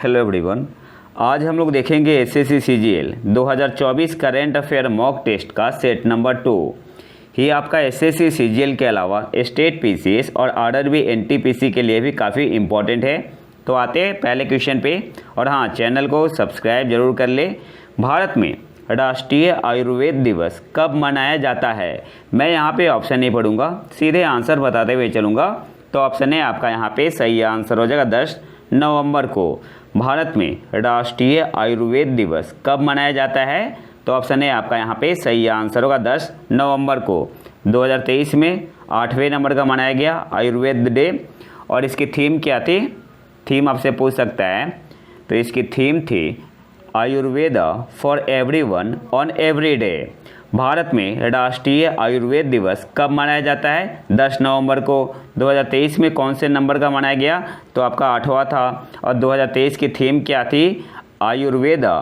Hello everyone. आज हम लोग देखेंगे SSC CGL 2024 current affair mock test का सेट नंबर 2। ये आपका एसएससी सीजीएल के अलावा स्टेट पीसीएस और आरआरबी एनटीपीसी के लिए भी काफ़ी इम्पॉर्टेंट है। तो आते हैं पहले क्वेश्चन पे। और हाँ, चैनल को सब्सक्राइब जरूर कर ले। भारत में राष्ट्रीय आयुर्वेद दिवस कब मनाया जाता है? मैं यहाँ पे ऑप्शन नहीं पढ़ूंगा, सीधे आंसर बताते हुए चलूँगा। तो ऑप्शन है आपका यहाँ पे सही आंसर हो जाएगा 10 नवंबर को। भारत में राष्ट्रीय आयुर्वेद दिवस कब मनाया जाता है? तो ऑप्शन है आपका यहाँ पे सही आंसर होगा 10 नवंबर को। 2023 में 8वें नंबर का मनाया गया आयुर्वेद डे। और इसकी थीम क्या थी? थीम आपसे पूछ सकता है। तो इसकी थीम थी Ayurveda for everyone on every day. Bharat में राष्ट्रीय आयुर्वेद दिवस कब मनाया जाता है? 10 नवंबर को। 2023 में कौन से नंबर का मनाया गया? तो आपका 8वां था। और 2023 की थीम क्या थी? Ayurveda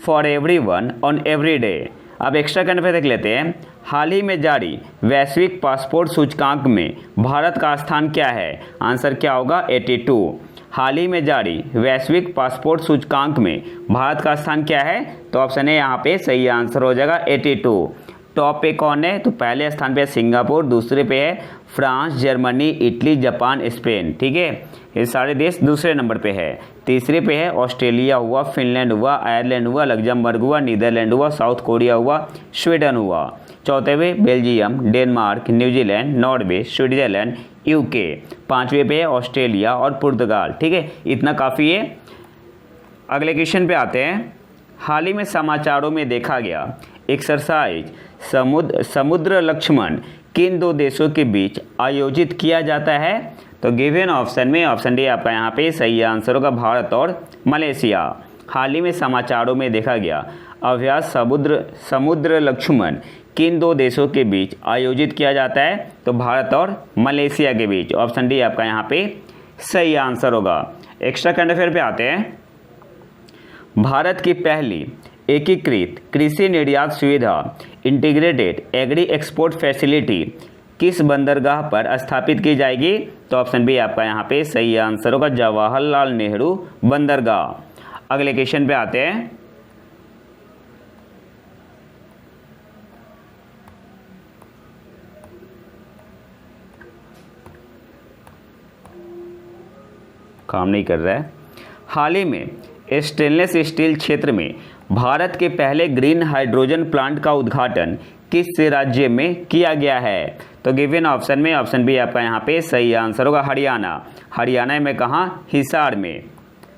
for everyone on every day. अब एक्स्ट्रा करंट अफेयर देख लेते हैं। हाल ही में जारी वैश्विक पासपोर्ट सूचकांक में भारत का स्थान क्या है? आंसर क्या होगा? 82। हाल ही में जारी वैश्विक पासपोर्ट सूचकांक में भारत का स्थान क्या है? तो ऑप्शन है यहाँ पे सही आंसर हो जाएगा 82। टॉप पे कौन है? तो पहले स्थान पे सिंगापुर, दूसरे पे है France, Germany, Italy, Japan, Spain. ठीक है, ये सारे देश दूसरे नंबर पे है। तीसरे पे है ऑस्ट्रेलिया हुआ, फिनलैंड हुआ, आयरलैंड हुआ, लग्जमबर्ग हुआ, नीदरलैंड हुआ, साउथ कोरिया हुआ, स्वीडन हुआ। चौथे पे Belgium, Denmark, New Zealand, Norway, Switzerland, UK. पांचवें पे है ऑस्ट्रेलिया और पुर्तगाल। ठीक है, इतना काफ़ी है। अगले क्वेश्चन पे आते हैं। हाल ही में समाचारों में देखा गया एक्सरसाइज समुद्र लक्ष्मण किन दो देशों के बीच आयोजित किया जाता है? तो गिवन ऑप्शन में ऑप्शन डी आपका यहाँ पे सही आंसर होगा भारत और मलेशिया। हाल ही में समाचारों में देखा गया अभ्यास समुद्र लक्ष्मण किन दो देशों के बीच आयोजित किया जाता है? तो भारत और मलेशिया के बीच। ऑप्शन डी आपका यहाँ पे सही आंसर होगा। एक्स्ट्रा करंट अफेयर पे आते हैं। भारत की पहली एकीकृत कृषि निर्यात सुविधा इंटीग्रेटेड एग्री एक्सपोर्ट फैसिलिटी किस बंदरगाह पर स्थापित की जाएगी? तो ऑप्शन बी आपका यहाँ पे सही आंसर होगा जवाहरलाल नेहरू बंदरगाह। अगले क्वेश्चन पे आते हैं। काम नहीं कर रहा है। हाल ही में स्टेनलेस स्टील क्षेत्र में भारत के पहले ग्रीन हाइड्रोजन प्लांट का उद्घाटन किस राज्य में किया गया है? तो गिवन ऑप्शन में ऑप्शन बी आपका यहाँ पे सही आंसर होगा हरियाणा। हरियाणा में कहाँ? हिसार में।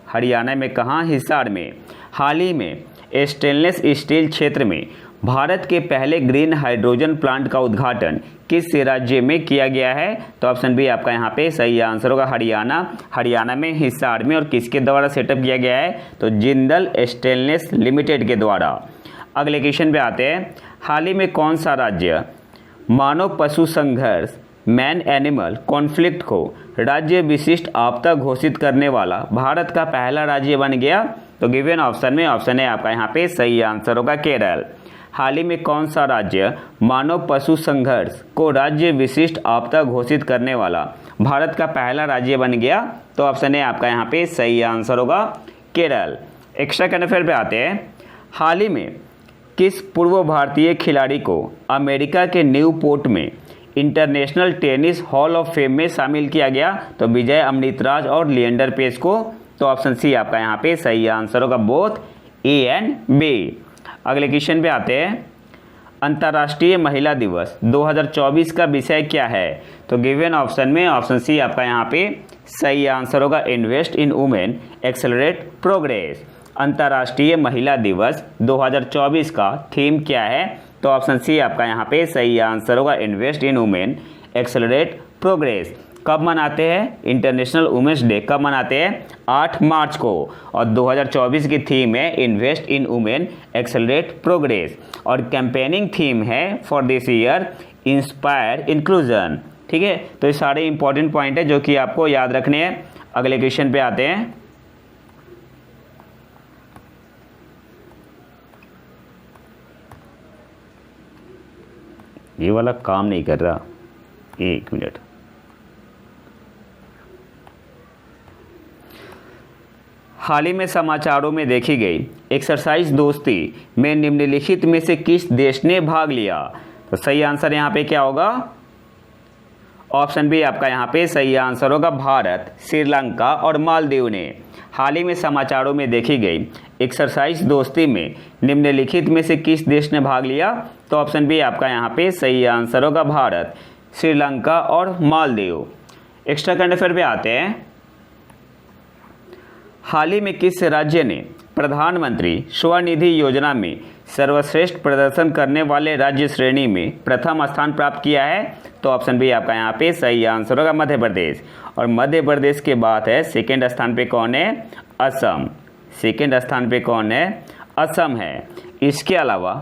हरियाणा में कहाँ? हिसार में। हाल ही में स्टेनलेस स्टील क्षेत्र में भारत के पहले ग्रीन हाइड्रोजन प्लांट का उद्घाटन किस राज्य में किया गया है? तो ऑप्शन बी आपका यहाँ पे सही आंसर होगा हरियाणा। हरियाणा में हिसार में। और किसके द्वारा सेटअप किया गया है? तो जिंदल स्टेनलेस लिमिटेड के द्वारा। अगले क्वेश्चन पे आते हैं। हाल ही में कौन सा राज्य मानव पशु संघर्ष मैन एनिमल कॉन्फ्लिक्ट को राज्य विशिष्ट आपदा घोषित करने वाला भारत का पहला राज्य बन गया? तो गिवन ऑप्शन में ऑप्शन है आपका यहाँ पे सही आंसर होगा केरल। हाल ही में कौन सा राज्य मानव पशु संघर्ष को राज्य विशिष्ट आपदा घोषित करने वाला भारत का पहला राज्य बन गया? तो ऑप्शन है आपका यहाँ पे सही आंसर होगा केरल। एक्स्ट्रा करंट अफेयर पे आते हैं। हाल ही में किस पूर्व भारतीय खिलाड़ी को अमेरिका के न्यूपोर्ट में international tennis hall of fame में शामिल किया गया? तो विजय अमृतराज और लिएंडर पेस को। तो ऑप्शन सी आपका यहाँ पे सही आंसर होगा बोथ ए एंड बी। अगले क्वेश्चन पे आते हैं। अंतर्राष्ट्रीय महिला दिवस 2024 का विषय क्या है? तो गिवन ऑप्शन में ऑप्शन सी आपका यहाँ पे सही आंसर होगा invest in women accelerate progress. अंतर्राष्ट्रीय महिला दिवस 2024 का थीम क्या है? तो ऑप्शन सी आपका यहाँ पे सही आंसर होगा invest in women accelerate progress. कब मनाते हैं इंटरनेशनल वुमेन्स डे? कब मनाते हैं? 8 मार्च को। और 2024 की थीम है invest in women accelerate progress. और कैंपेनिंग थीम है for this year inspire inclusion. ठीक है, तो ये सारे इंपॉर्टेंट पॉइंट है जो कि आपको याद रखने हैं। अगले क्वेश्चन पे आते हैं। ये वाला काम नहीं कर रहा, एक मिनट। हाल ही में समाचारों में देखी गई एक्सरसाइज दोस्ती में निम्नलिखित में से किस देश ने भाग लिया? तो सही आंसर यहाँ पे क्या होगा? ऑप्शन बी आपका यहाँ पे सही आंसर होगा, भारत, श्रीलंका और मालदीव ने हाल ही में समाचारों में देखी गई एक्सरसाइज दोस्ती में निम्नलिखित में से किस देश ने भाग लिया? तो ऑप्शन बी आपका यहाँ पे सही आंसर होगा, भारत, श्रीलंका और मालदीव। एक्स्ट्रा करंट अफेयर पे आते हैं। हाल ही में किस राज्य ने प्रधानमंत्री स्वनिधि योजना में सर्वश्रेष्ठ प्रदर्शन करने वाले राज्य श्रेणी में प्रथम स्थान प्राप्त किया है? तो ऑप्शन बी आपका यहाँ पे सही आंसर होगा, मध्य प्रदेश। और मध्य प्रदेश के बाद है सेकेंड स्थान पे कौन है? असम। सेकेंड स्थान पे कौन है? असम है। इसके अलावा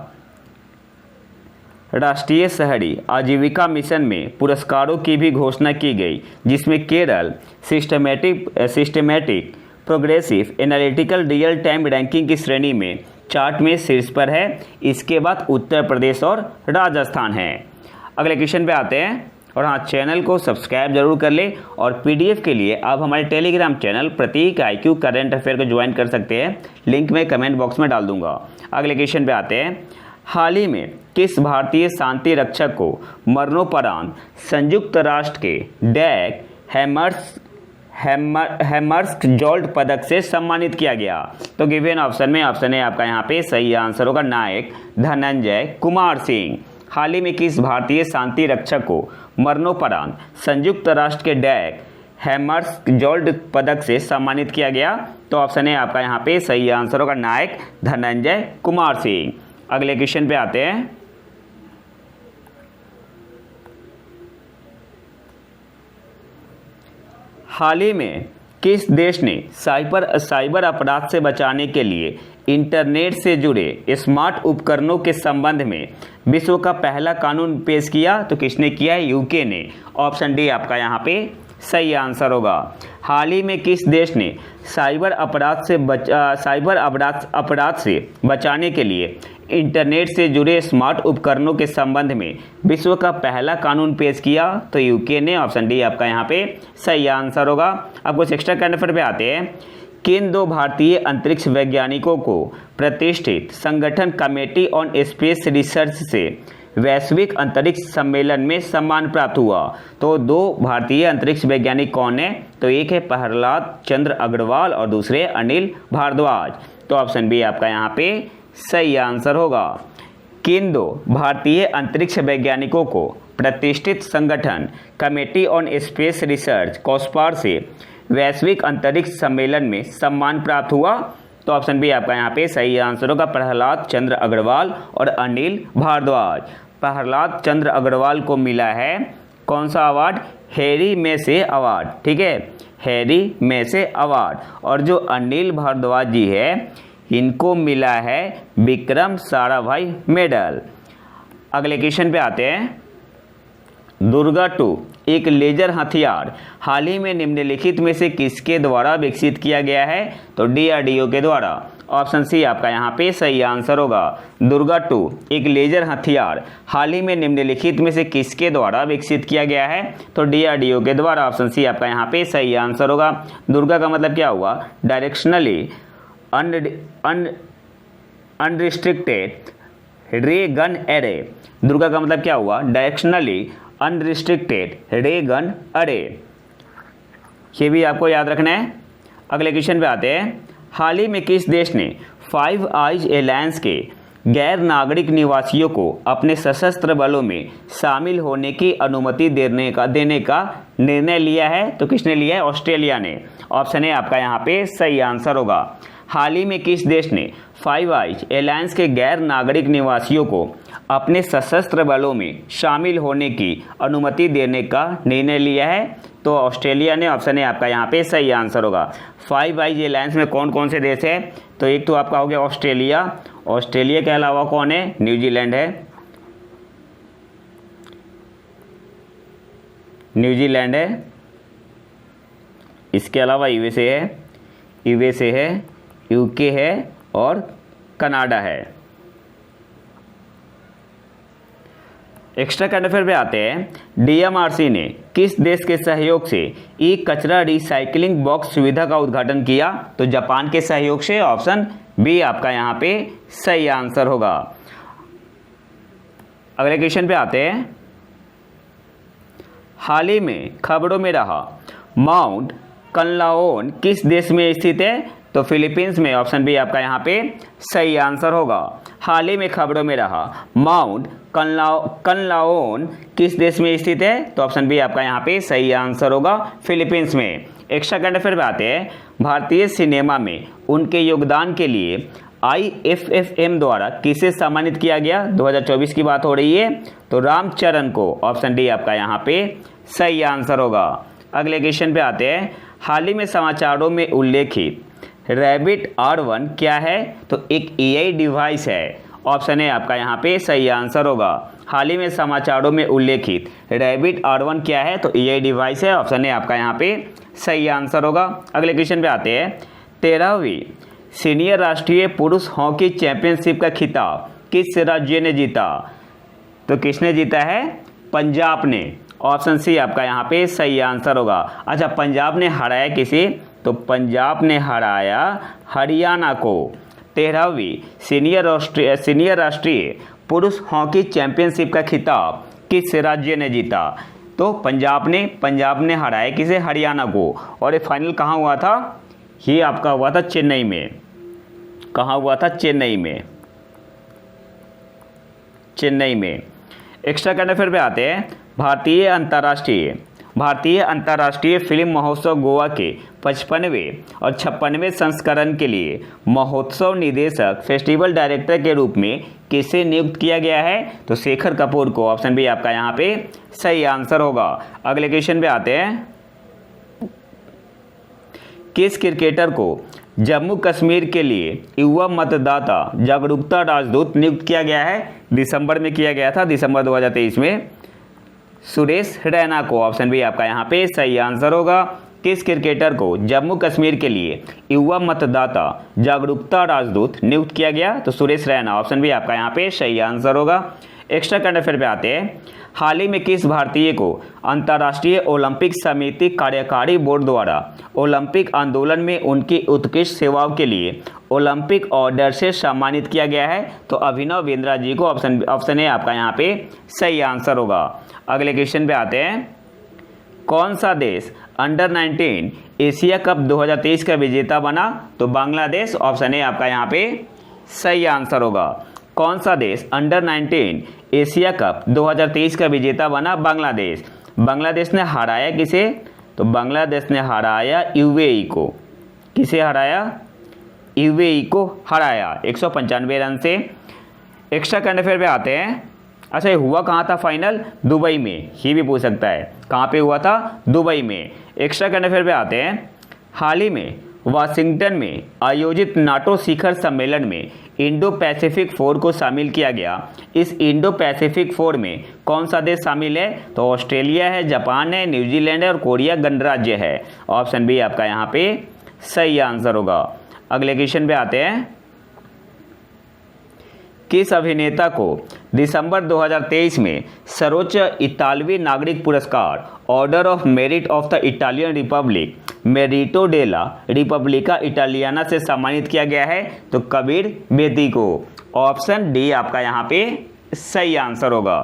राष्ट्रीय शहरी आजीविका मिशन में पुरस्कारों की भी घोषणा की गई, जिसमें Kerala systematic progressive analytical real time ranking की श्रेणी में चार्ट में शीर्ष पर है। इसके बाद उत्तर प्रदेश और राजस्थान है। अगले क्वेश्चन पे आते हैं। और हाँ, चैनल को सब्सक्राइब जरूर कर ले और पीडीएफ के लिए आप हमारे टेलीग्राम चैनल प्रतीक IQ करंट अफेयर को ज्वाइन कर सकते हैं, लिंक मैं कमेंट बॉक्स में डाल दूंगा। अगले क्वेश्चन पे आते हैं। हाल ही में किस भारतीय शांति रक्षक को मरणोपरांत संयुक्त राष्ट्र के डैग हैमर्सजोल्ड पदक से सम्मानित किया गया? तो गिवन ऑप्शन में ऑप्शन है आपका यहाँ पे सही आंसर होगा, नायक धनंजय कुमार सिंह। हाल ही में किस भारतीय शांति रक्षक को मरणोपरांत संयुक्त राष्ट्र के डैग हैमर्सजोल्ड पदक से सम्मानित किया गया? तो ऑप्शन है आपका यहाँ पे सही आंसर होगा, नायक धनंजय कुमार सिंह। अगले क्वेश्चन पे आते हैं। हाल ही में किस देश ने साइबर अपराध से बचाने के लिए इंटरनेट से जुड़े स्मार्ट उपकरणों के संबंध में विश्व का पहला कानून पेश किया? तो किसने किया है? यूके ने। ऑप्शन डी आपका यहाँ पे सही आंसर होगा। हाल ही में किस देश ने साइबर अपराध से बचाने के लिए इंटरनेट से जुड़े स्मार्ट उपकरणों के संबंध में विश्व का पहला कानून पेश किया? तो यूके ने। ऑप्शन डी आपका यहाँ पे सही आंसर होगा। अब कुछ एक्स्ट्रा करंट अफेयर पे आते हैं। किन दो भारतीय अंतरिक्ष वैज्ञानिकों को प्रतिष्ठित संगठन कमेटी ऑन स्पेस रिसर्च से वैश्विक अंतरिक्ष सम्मेलन में सम्मान प्राप्त हुआ? तो दो भारतीय अंतरिक्ष वैज्ञानिक कौन है? तो एक है प्रहलाद चंद्र अग्रवाल और दूसरे अनिल भारद्वाज। तो ऑप्शन बी आपका यहाँ पे सही आंसर होगा। किन दो भारतीय अंतरिक्ष वैज्ञानिकों को प्रतिष्ठित संगठन कमेटी ऑन स्पेस रिसर्च कॉस्पार से वैश्विक अंतरिक्ष सम्मेलन में सम्मान प्राप्त हुआ? तो ऑप्शन बी आपका यहाँ पे सही आंसर होगा, प्रहलाद चंद्र अग्रवाल और अनिल भारद्वाज। प्रहलाद चंद्र अग्रवाल को मिला है कौन सा अवार्ड? हैरी मेसे अवार्ड। ठीक है, हैरी मेसे अवार्ड। और जो अनिल भारद्वाज जी है इनको मिला है विक्रम साराभाई मेडल। अगले क्वेश्चन पे आते हैं। दुर्गा 2 एक लेजर हथियार हाल ही में निम्नलिखित में से किसके द्वारा विकसित किया गया है? तो DRDO के द्वारा। ऑप्शन सी आपका यहाँ पे सही आंसर होगा। दुर्गा 2 एक लेजर हथियार हाल ही में निम्नलिखित में से किसके द्वारा विकसित किया गया है? तो DRDO के द्वारा। ऑप्शन सी आपका यहाँ पे सही आंसर होगा। दुर्गा का मतलब क्या हुआ? डायरेक्शनली अनरिस्ट्रिक्टेड रे गन एरे। दुर्गा का मतलब क्या हुआ? डायरेक्शनली अनरिस्ट्रिक्टेड रे गन अरे। ये भी आपको याद रखना है। अगले क्वेश्चन पे आते हैं। हाल ही में किस देश ने फाइव आइज एलायंस के गैर नागरिक निवासियों को अपने सशस्त्र बलों में शामिल होने की अनुमति देने का निर्णय लिया है? तो किसने लिया है? ऑस्ट्रेलिया ने। ऑप्शन है आपका यहाँ पे सही आंसर होगा। हाल ही में किस देश ने फाइव आइज एलायंस के गैर नागरिक निवासियों को अपने सशस्त्र बलों में शामिल होने की अनुमति देने का निर्णय लिया है? तो ऑस्ट्रेलिया ने। ऑप्शन है आपका यहाँ पे सही आंसर होगा। फाइव आइज एलायंस में कौन कौन से देश है? तो एक तो आपका हो गया ऑस्ट्रेलिया। ऑस्ट्रेलिया के अलावा कौन है? न्यूजीलैंड है। न्यूजीलैंड है। इसके अलावा यूएसए है, यूके है और कनाडा है। एक्स्ट्रा करंट अफेयर पे आते हैं। डीएमआरसी ने किस देश के सहयोग से ई कचरा रिसाइकलिंग बॉक्स सुविधा का उद्घाटन किया? तो जापान के सहयोग से। ऑप्शन बी आपका यहाँ पे सही आंसर होगा। अगले क्वेश्चन पे आते हैं। हाल ही में खबरों में रहा माउंट कनलाओन किस देश में स्थित है? तो फिलीपींस में। ऑप्शन बी आपका यहाँ पे सही आंसर होगा। हाल ही में खबरों में रहा माउंट कनलाओन किस देश में स्थित है? तो ऑप्शन बी आपका यहाँ पे सही आंसर होगा, फिलीपींस में। एक्स्ट्रा करंट अफेयर पे आते हैं। भारतीय सिनेमा में उनके योगदान के लिए IFFM द्वारा किसे सम्मानित किया गया? 2024 की बात हो रही है, तो रामचरण को। ऑप्शन डी आपका यहाँ पे सही आंसर होगा। अगले क्वेश्चन पे आते हैं। हाल ही में समाचारों में उल्लेखित रैबिट R1 क्या है? तो एक AI डिवाइस है। ऑप्शन ए आपका यहाँ पे सही आंसर होगा। हाल ही में समाचारों में उल्लेखित रैबिट R1 क्या है? तो AI डिवाइस है। ऑप्शन ए आपका यहाँ पे सही आंसर होगा। अगले क्वेश्चन पे आते हैं। 13वीं सीनियर राष्ट्रीय पुरुष हॉकी चैंपियनशिप का खिताब किस राज्य ने जीता? तो किसने जीता है? पंजाब ने। ऑप्शन सी आपका यहाँ पे सही आंसर होगा। अच्छा, पंजाब ने हराया किसे? तो पंजाब ने हराया हरियाणा को। 13वीं सीनियर राष्ट्रीय पुरुष हॉकी चैंपियनशिप का खिताब किस राज्य ने जीता? तो पंजाब ने हराया किसे? हरियाणा को। और ये फाइनल कहाँ हुआ था? ये आपका हुआ था चेन्नई में। कहाँ हुआ था? चेन्नई में। एक्स्ट्रा करंट अफेयर पे आते हैं। भारतीय अंतर्राष्ट्रीय फिल्म महोत्सव गोवा के 55वें और 56वें संस्करण के लिए महोत्सव निदेशक फेस्टिवल डायरेक्टर के रूप में किसे नियुक्त किया गया है? तो शेखर कपूर को। ऑप्शन बी आपका यहाँ पे सही आंसर होगा। अगले क्वेश्चन पे आते हैं। किस क्रिकेटर को जम्मू कश्मीर के लिए युवा मतदाता जागरूकता राजदूत नियुक्त किया गया है? दिसंबर में किया गया था, दिसंबर 2023 में। सुरेश रैना को। ऑप्शन बी आपका यहाँ पे सही आंसर होगा। किस क्रिकेटर को जम्मू कश्मीर के लिए युवा मतदाता जागरूकता राजदूत नियुक्त किया गया? तो सुरेश रैना। ऑप्शन बी आपका यहाँ पे सही आंसर होगा। एक्स्ट्रा करंट अफेयर पे आते हैं। हाल ही में किस भारतीय को अंतर्राष्ट्रीय ओलंपिक समिति कार्यकारी बोर्ड द्वारा ओलंपिक आंदोलन में उनकी उत्कृष्ट सेवाओं के लिए ओलंपिक ऑर्डर से सम्मानित किया गया है? तो अभिनव बिंद्रा जी को। ऑप्शन ए आपका यहाँ पे सही आंसर होगा। अगले क्वेश्चन पे आते हैं। कौन सा देश अंडर-19 एशिया कप 2023 का विजेता बना? तो बांग्लादेश। ऑप्शन ए आपका यहाँ पे सही आंसर होगा। कौन सा देश अंडर-19 एशिया कप 2023 का विजेता बना? बांग्लादेश। बांग्लादेश ने हराया किसे? तो बांग्लादेश ने हराया UAE को। किसे हराया? UAE को हराया 195 रन से। एक्स्ट्रा करंट अफेयर पे आते हैं। अच्छा, ये हुआ कहाँ था फाइनल? दुबई में। ये भी पूछ सकता है कहाँ पे हुआ था? दुबई में। एक्स्ट्रा करंट अफेयर पे आते हैं। हाल ही में वाशिंगटन में आयोजित नाटो शिखर सम्मेलन में इंडो पैसिफिक फोर को शामिल किया गया। इस इंडो पैसिफिक फोर में कौन सा देश शामिल है? तो ऑस्ट्रेलिया है, जापान है, न्यूजीलैंड है और कोरिया गणराज्य है। ऑप्शन बी आपका यहाँ पे सही आंसर होगा। अगले क्वेश्चन पे आते हैं। किस अभिनेता को दिसंबर 2023 में सर्वोच्च इतालवी नागरिक पुरस्कार order of merit of the Italian republic Merito della Repubblica Italiana से सम्मानित किया गया है? तो कबीर बेदी को। ऑप्शन डी आपका यहाँ पे सही आंसर होगा।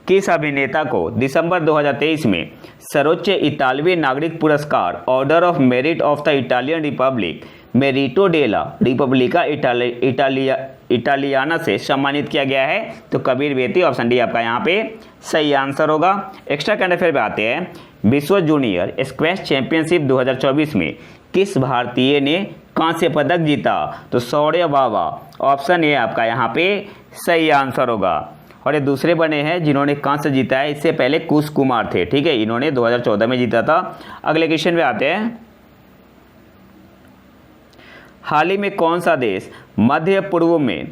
किस अभिनेता को दिसंबर 2023 में सर्वोच्च इतालवी नागरिक पुरस्कार order of merit of the Italian republic Merito della Repubblica Italiana से सम्मानित किया गया है? तो कबीर बेदी। ऑप्शन डी आपका यहाँ पे सही आंसर होगा। एक्स्ट्रा करंट अफेयर पे आते हैं। विश्व जूनियर स्क्वैश चैंपियनशिप 2024 में किस भारतीय ने कांस्य पदक जीता? तो शौर्य बाबा। ऑप्शन ए आपका यहाँ पे सही आंसर होगा। और ये दूसरे बने हैं जिन्होंने कांस्य जीता है। इससे पहले कुश कुमार थे, ठीक है, इन्होंने 2014 में जीता था। अगले क्वेश्चन पे आते हैं। हाल ही में कौन सा देश मध्य पूर्व में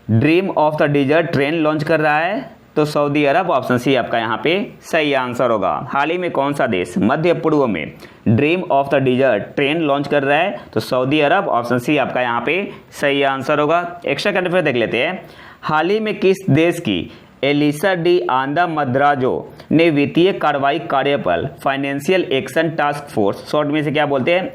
dream of the dessert train launch कर रहा है? तो सऊदी अरब। ऑप्शन सी आपका यहाँ पे सही आंसर होगा। हाल ही में कौन सा देश मध्य पूर्व में dream of the dessert train launch कर रहा है? तो सऊदी अरब। ऑप्शन सी आपका यहाँ पे सही आंसर होगा। एक्स्ट्रा करंट अफेयर देख लेते हैं। हाल ही में किस देश की एलिसा डी आंदा मद्राजो ने वित्तीय कार्रवाई कार्यबल financial action task force, short में से क्या बोलते हैं,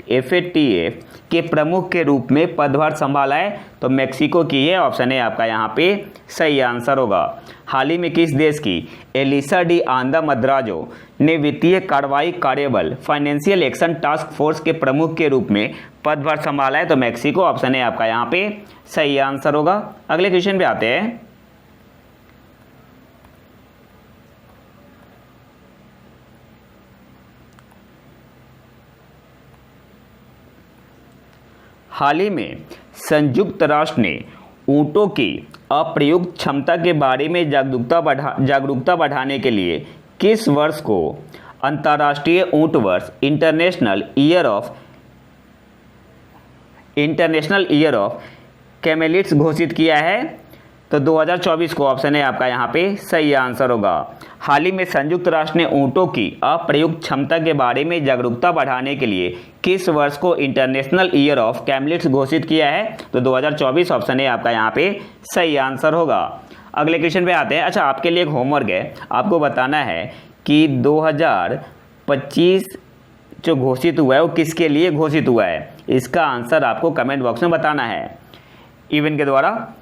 एफएटीएफ के प्रमुख के रूप में पदभार संभाला है? तो मेक्सिको की है, ऑप्शन है आपका यहाँ पे सही आंसर होगा। हाल ही में किस देश की एलिसा डी आंदा मद्राजो ने वित्तीय कार्रवाई कार्यबल फाइनेंशियल एक्शन टास्क फोर्स के प्रमुख के रूप में पदभार संभाला है? तो मेक्सिको, ऑप्शन है आपका यहाँ पे सही आंसर होगा। अगले क्वेश्चन पे आते हैं। हाल ही में संयुक्त राष्ट्र ने ऊँटों की अप्रयुक्त क्षमता के बारे में जागरूकता बढ़ाने के लिए किस वर्ष को अंतर्राष्ट्रीय ऊँट वर्ष इंटरनेशनल ईयर ऑफ कैमेलिड्स घोषित किया है? तो 2024 को, ऑप्शन है आपका यहाँ पे सही आंसर होगा। हाल ही में संयुक्त राष्ट्र ने ऊँटों की अप्रयुक्त क्षमता के बारे में जागरूकता बढ़ाने के लिए किस वर्ष को इंटरनेशनल ईयर ऑफ कैमेलिड्स घोषित किया है? तो 2024, ऑप्शन है आपका यहाँ पे सही आंसर होगा। अगले क्वेश्चन पे आते हैं। अच्छा, आपके लिए एक होमवर्क है, आपको बताना है कि 2025 जो घोषित हुआ है वो किसके लिए घोषित हुआ है? इसका आंसर आपको कमेंट बॉक्स में बताना है इवेंट के द्वारा।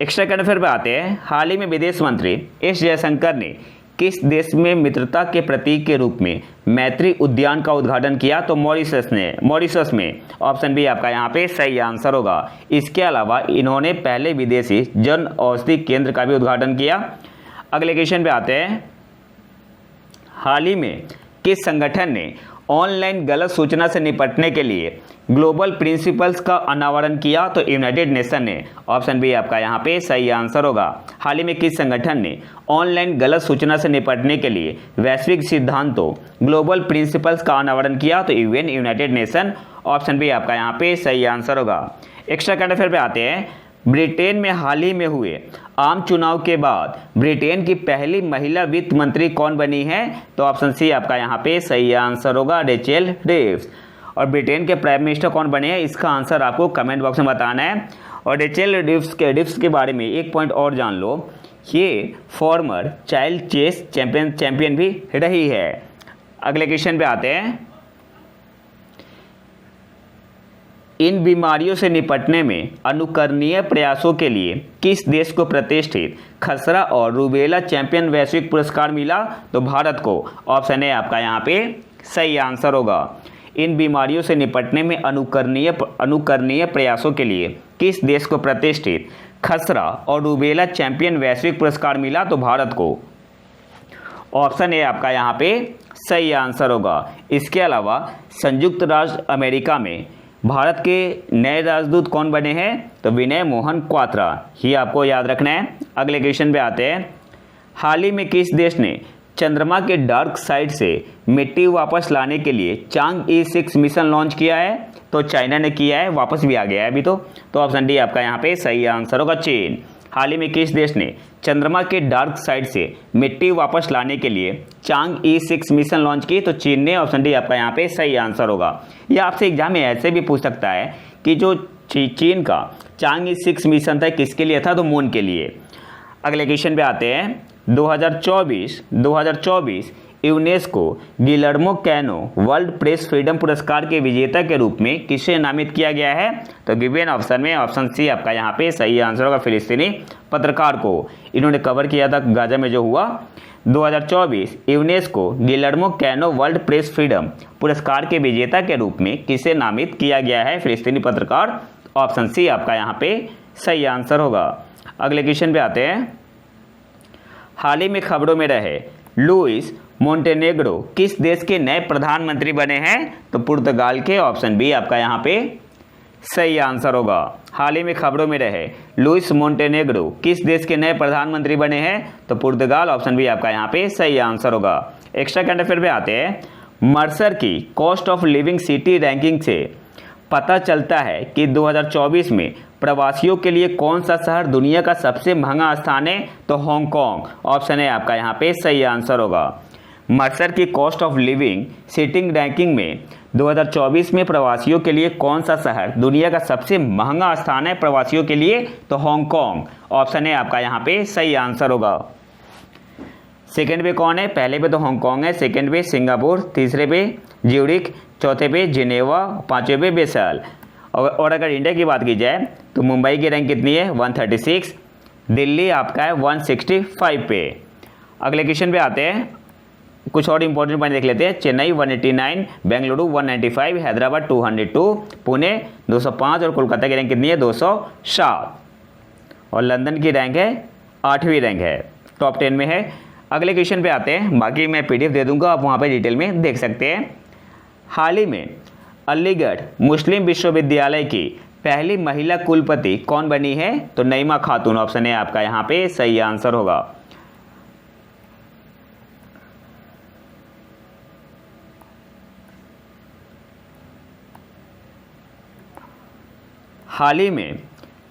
एक्स्ट्रा करंट अफेयर पे आते हैं। हाल ही में विदेश मंत्री एस जयशंकर ने किस देश में मित्रता के प्रतीक के रूप में मैत्री उद्यान का उद्घाटन किया? तो मॉरिशस में, ऑप्शन बी आपका यहाँ पे सही आंसर होगा। इसके अलावा इन्होंने पहले विदेशी जन औषधि केंद्र का भी उद्घाटन किया। अगले क्वेश्चन पे आते हैं। हाल ही में किस संगठन ने ऑनलाइन गलत सूचना से निपटने के लिए ग्लोबल प्रिंसिपल्स का अनावरण किया? तो यूनाइटेड नेशन ने, ऑप्शन बी आपका यहाँ पे सही आंसर होगा। हाल ही में किस संगठन ने ऑनलाइन गलत सूचना से निपटने के लिए वैश्विक सिद्धांतों ग्लोबल प्रिंसिपल्स का अनावरण किया? तो UN, United Nation, option B आपका यहाँ पे सही आंसर होगा। एक्स्ट्रा करंट अफेयर पे आते हैं। ब्रिटेन में हाल ही में हुए आम चुनाव के बाद ब्रिटेन की पहली महिला वित्त मंत्री कौन बनी है? तो ऑप्शन सी आपका यहाँ पे सही आंसर होगा, रेचल रिव्स। और ब्रिटेन के प्राइम मिनिस्टर कौन बने हैं? इसका आंसर आपको कमेंट बॉक्स में बताना है। और रेचल रिव्स के बारे में एक पॉइंट और जान लो, ये फॉर्मर चाइल्ड चेस चैंपियन भी रही है। अगले क्वेश्चन पे आते हैं। इन बीमारियों से निपटने में अनुकरणीय प्रयासों के लिए किस देश को प्रतिष्ठित खसरा और रूबेला चैंपियन वैश्विक पुरस्कार मिला? तो भारत को, ऑप्शन है आपका यहाँ पे सही आंसर होगा। इन बीमारियों से निपटने में अनुकरणीय प्रयासों के लिए किस देश को प्रतिष्ठित खसरा और रूबेला चैंपियन वैश्विक पुरस्कार मिला? तो भारत को, ऑप्शन है आपका यहाँ पे सही आंसर होगा। इसके अलावा संयुक्त राष्ट्र अमेरिका में भारत के नए राजदूत कौन बने हैं? तो विनय मोहन क्वात्रा, ही आपको याद रखना है। अगले क्वेश्चन पे आते हैं। हाल ही में किस देश ने चंद्रमा के डार्क साइड से मिट्टी वापस लाने के लिए चांग-ई 6 मिशन लॉन्च किया है? तो चाइना ने किया है, वापस भी आ गया है अभी तो ऑप्शन डी आपका यहाँ पे सही आंसर होगा, चीन। हाल ही में किस देश ने चंद्रमा के डार्क साइड से मिट्टी वापस लाने के लिए चांग-ई 6 मिशन लॉन्च की? तो चीन ने, ऑप्शन डी आपका यहाँ पे सही आंसर होगा। यह आपसे एग्जाम में ऐसे भी पूछ सकता है कि जो चीन का चांग-ई 6 मिशन था किसके लिए था? तो मून के लिए। अगले क्वेश्चन पे आते हैं। 2024 UNESCO Guillermo canoe world press freedom पुरस्कार के विजेता के रूप में किसे नामित किया गया है? तो गिवन ऑप्शन में, ऑप्शन सी आपका यहाँ पे सही आंसर होगा, फिलिस्तीनी पत्रकार को। इन्होंने कवर किया था गाजा में जो हुआ। 2024 UNESCO Guillermo canoe world press freedom पुरस्कार के विजेता के रूप में किसे नामित किया गया है? फिलिस्तीनी पत्रकार, ऑप्शन सी आपका यहाँ पे सही आंसर होगा। अगले क्वेश्चन पे आते हैं। हाल ही में खबरों में रहे लुइस मोंटेनेग्रो किस देश के नए प्रधानमंत्री बने हैं? तो पुर्तगाल के, ऑप्शन बी आपका यहाँ पे सही आंसर होगा। हाल ही में खबरों में रहे लुइस मोंटेनेग्रो किस देश के नए प्रधानमंत्री बने हैं? तो पुर्तगाल, ऑप्शन बी आपका यहाँ पे सही आंसर होगा। एक्स्ट्रा करंट अफेयर पे आते हैं। मर्सर की cost of living city ranking से पता चलता है कि 2024 में प्रवासियों के लिए कौन सा शहर दुनिया का सबसे महंगा स्थान है? तो हांगकांग, ऑप्शन है आपका यहाँ पे सही आंसर होगा। मर्सर की cost of living sitting ranking में 2024 में प्रवासियों के लिए कौन सा शहर दुनिया का सबसे महंगा स्थान है प्रवासियों के लिए? तो हांगकांग ऑप्शन है आपका यहाँ पे सही आंसर होगा। सेकंड पे कौन है? पहले पे तो हांगकांग है, सेकंड पे सिंगापुर, तीसरे पे ज्यूरिख, चौथे पे जिनेवा, पांचवें पे बेसल। और अगर इंडिया की बात की जाए तो मुंबई की रैंक कितनी है? 136, दिल्ली आपका है 165 पे। अगले क्वेश्चन पे आते हैं, कुछ और इंपॉर्टेंट पॉइंट देख लेते हैं। चेन्नई 189, बेंगलुरु 195, हैदराबाद 202, पुणे 205 और कोलकाता की रैंक कितनी है? 207। और लंदन की रैंक है 8वीं रैंक है, टॉप 10 में है। अगले क्वेश्चन पे आते हैं, बाकी मैं PDF दे दूंगा, आप वहाँ पे डिटेल में देख सकते हैं। हाल ही में अलीगढ़ मुस्लिम विश्वविद्यालय की पहली महिला कुलपति कौन बनी है? तो नईमा खातून ऑप्शन है आपका यहाँ पे सही आंसर होगा। हाल ही में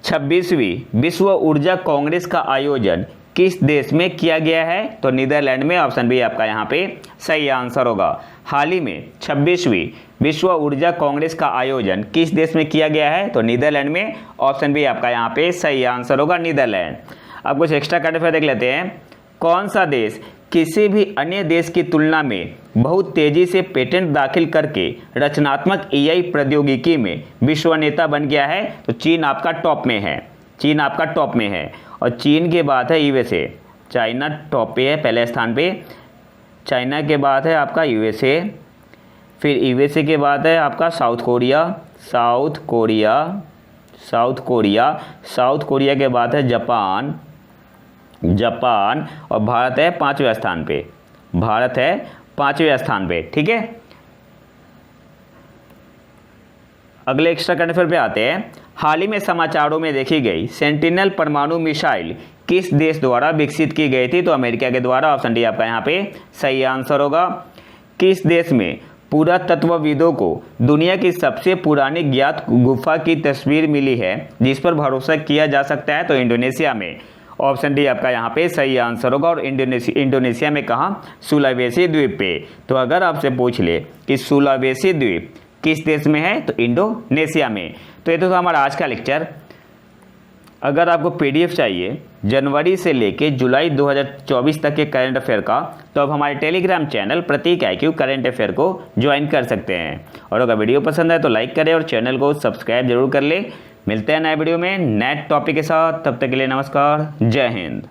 26वीं विश्व ऊर्जा कांग्रेस का आयोजन किस देश में किया गया है? तो नीदरलैंड में, ऑप्शन बी आपका यहाँ पे सही आंसर होगा। हाल ही में 26वीं विश्व ऊर्जा कांग्रेस का आयोजन किस देश में किया गया है? तो नीदरलैंड में, ऑप्शन बी आपका यहाँ पे सही आंसर होगा, नीदरलैंड। अब कुछ एक्स्ट्रा करंट अफेयर देख लेते हैं। कौन सा देश किसी भी अन्य देश की तुलना में बहुत तेजी से पेटेंट दाखिल करके रचनात्मक AI प्रौद्योगिकी में विश्व नेता बन गया है? तो चीन आपका टॉप में है, चीन आपका टॉप में है। और चीन के बाद है USA, चाइना टॉप पे है, पहले स्थान पे। चाइना के बाद है आपका USA, फिर USA के बाद है आपका साउथ कोरिया, साउथ कोरिया के बाद है जापान, और भारत है 5वें स्थान पे, भारत है 5वें स्थान पे, ठीक है। अगले एक्स्ट्रा करंट अफेयर पे आते हैं। हाल ही में समाचारों में देखी गई सेंटिनल परमाणु मिसाइल किस देश द्वारा विकसित की गई थी? तो अमेरिका के द्वारा, ऑप्शन डी आपका यहाँ पे सही आंसर होगा। किस देश में पुरातत्वविदों को दुनिया की सबसे पुरानी ज्ञात गुफा की तस्वीर मिली है जिस पर भरोसा किया जा सकता है? तो इंडोनेशिया में, ऑप्शन डी आपका यहाँ पे सही आंसर होगा। और इंडोनेशिया में कहाँ? सुलावेसी द्वीप पे। तो अगर आपसे पूछ ले कि सुलावेसी द्वीप किस देश में है? तो इंडोनेशिया में। तो ये तो हमारा आज का लेक्चर। अगर आपको PDF चाहिए जनवरी से लेके जुलाई 2024 तक के करंट अफेयर का, तो आप हमारे टेलीग्राम चैनल प्रतीक IQ करंट अफेयर को ज्वाइन कर सकते हैं। और अगर वीडियो पसंद आए तो लाइक करें और चैनल को सब्सक्राइब जरूर कर ले। मिलते हैं नए वीडियो में नए टॉपिक के साथ, तब तक के लिए नमस्कार, जय हिंद।